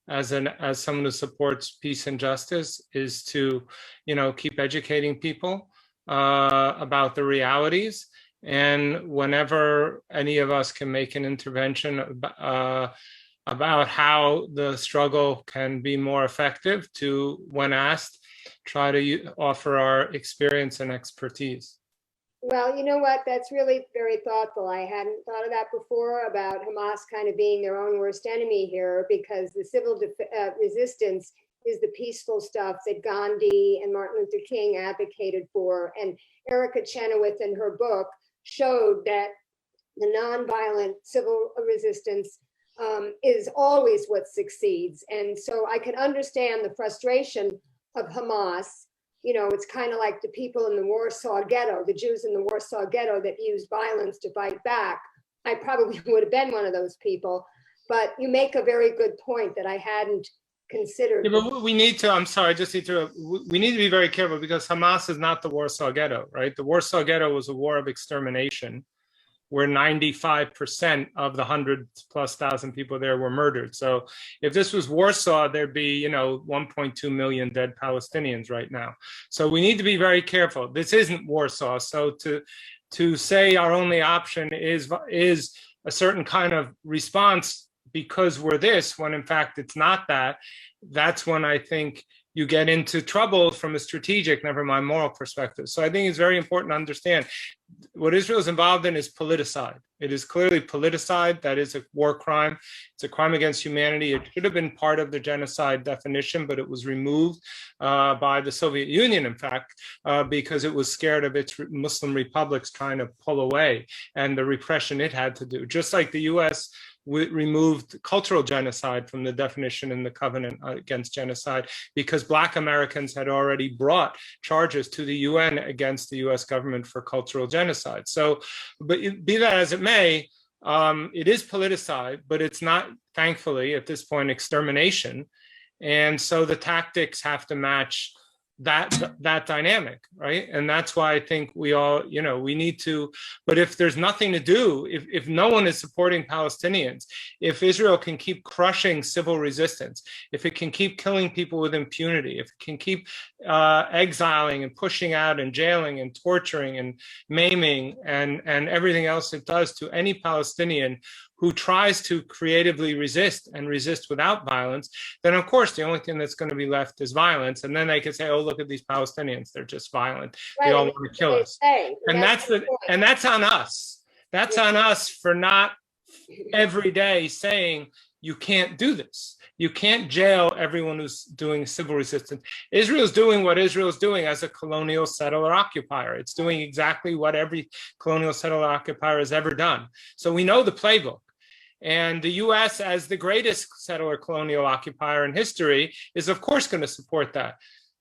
as someone who supports peace and justice is to, keep educating people about the realities. And whenever any of us can make an intervention about how the struggle can be more effective, to, when asked, try to offer our experience and expertise. Well, you know what? That's really very thoughtful. I hadn't thought of that before, about Hamas kind of being their own worst enemy here, because the civil resistance is the peaceful stuff that Gandhi and Martin Luther King advocated for. And Erica Chenoweth in her book showed that the nonviolent civil resistance is always what succeeds. And so I can understand the frustration of Hamas. It's kind of like the people in the Warsaw Ghetto, the Jews in the Warsaw Ghetto that used violence to fight back. I probably would have been one of those people. But you make a very good point that I hadn't considered. Yeah, but we need to, we need to be very careful, because Hamas is not the Warsaw Ghetto, right? The Warsaw Ghetto was a war of extermination, where 95% of the 100,000+ people there were murdered. So if this was Warsaw, there'd be, 1.2 million dead Palestinians right now. So we need to be very careful. This isn't Warsaw. So to say our only option is a certain kind of response because we're this, when in fact it's not that, that's when I think you get into trouble from a strategic, never mind moral perspective. So I think it's very important to understand what Israel is involved in is politicide. It is clearly politicide. That is a war crime. It's a crime against humanity. It should have been part of the genocide definition, but it was removed by the Soviet Union, in fact, because it was scared of its Muslim republics trying to pull away and the repression it had to do. Just like the US removed cultural genocide from the definition in the Covenant Against Genocide because Black Americans had already brought charges to the UN against the US government for cultural genocide. So, but be that as it may, it is politicide, but it's not, thankfully, at this point, extermination. And so the tactics have to match that dynamic, right? And that's why I think we all, we need to, but if there's nothing to do, if no one is supporting Palestinians, if Israel can keep crushing civil resistance, if it can keep killing people with impunity, if it can keep exiling and pushing out and jailing and torturing and maiming and everything else it does to any Palestinian who tries to creatively resist and resist without violence, then of course the only thing that's going to be left is violence. And then they can say, oh, look at these Palestinians, they're just violent. Right. They all want to kill us. And that's on us. That's on us for not every day saying, you can't do this. You can't jail everyone who's doing civil resistance. Israel's doing what Israel's doing as a colonial settler occupier. It's doing exactly what every colonial settler occupier has ever done. So we know the playbook. And the US, as the greatest settler colonial occupier in history, is of course going to support that.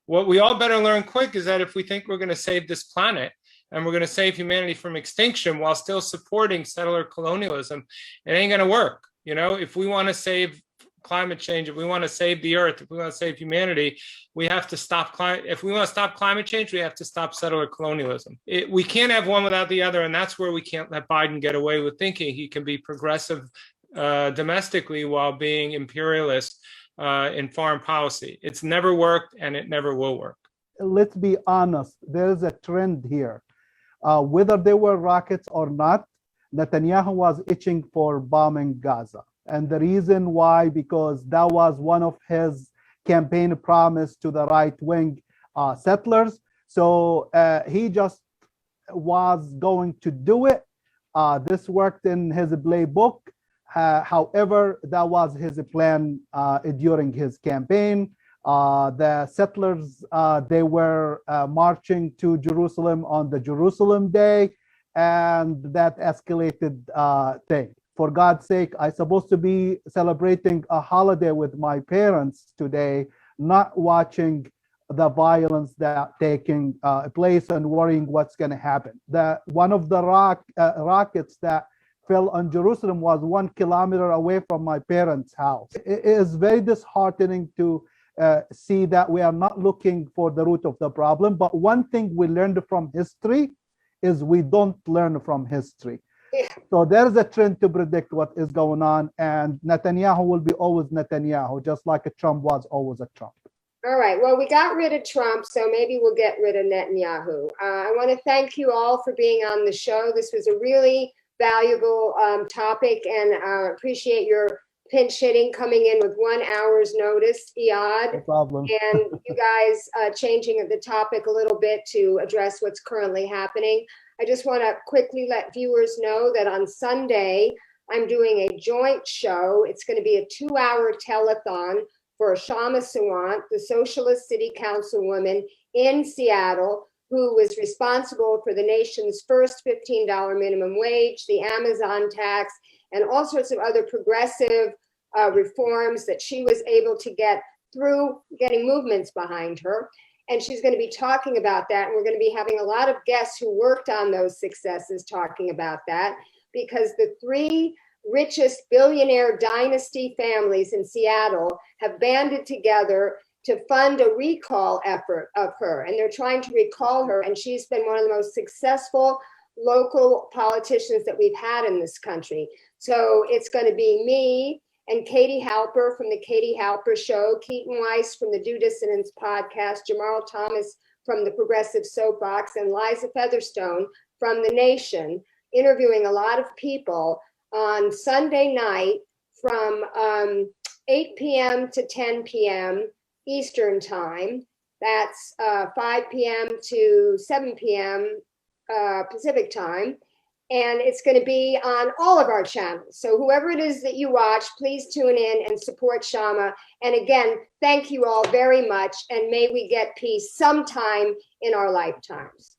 What we all better learn quick is that if we think we're going to save this planet and we're going to save humanity from extinction while still supporting settler colonialism, it ain't going to work. If we want to save climate change, if we want to save the earth, if we want to save humanity, we have to stop if we want to stop climate change, we have to stop settler colonialism. We can't have one without the other, and that's where we can't let Biden get away with thinking he can be progressive domestically while being imperialist in foreign policy. It's never worked, and it never will work. Let's be honest, there's a trend here. Whether they were rockets or not, Netanyahu was itching for bombing Gaza. And the reason why, because that was one of his campaign promise to the right-wing settlers. So he just was going to do it. This worked in his playbook. However, that was his plan during his campaign. The settlers, they were marching to Jerusalem on the Jerusalem Day, and that escalated thing. For God's sake, I'm supposed to be celebrating a holiday with my parents today, not watching the violence that taking place and worrying what's going to happen. One of the rockets that fell on Jerusalem was 1 kilometer away from my parents' house. It is very disheartening to see that we are not looking for the root of the problem. But one thing we learned from history is we don't learn from history. Yeah. So there's a trend to predict what is going on, and Netanyahu will be always Netanyahu, just like a Trump was always a Trump. All right. Well, we got rid of Trump, so maybe we'll get rid of Netanyahu. I want to thank you all for being on the show. This was a really valuable topic, and appreciate your pinch hitting, coming in with 1 hour's notice, Iyad. No problem. And you guys changing the topic a little bit to address what's currently happening. I just want to quickly let viewers know that on Sunday, I'm doing a joint show. It's going to be a 2-hour telethon for Shama Sawant, the Socialist City Councilwoman in Seattle, who was responsible for the nation's first $15 minimum wage, the Amazon tax, and all sorts of other progressive reforms that she was able to get through getting movements behind her. And she's going to be talking about that. And we're going to be having a lot of guests who worked on those successes talking about that, because the 3 richest billionaire dynasty families in Seattle have banded together to fund a recall effort of her. And they're trying to recall her. And she's been one of the most successful local politicians that we've had in this country. So it's going to be me and Katie Halper from the Katie Halper Show, Keaton Weiss from the Due Dissonance podcast, Jamal Thomas from the Progressive Soapbox, and Liza Featherstone from The Nation, interviewing a lot of people on Sunday night from 8 p.m. to 10 p.m. Eastern time. That's 5 p.m. to 7 p.m. Pacific time. And it's going to be on all of our channels. So whoever it is that you watch, please tune in and support Shama. And again, thank you all very much. And may we get peace sometime in our lifetimes.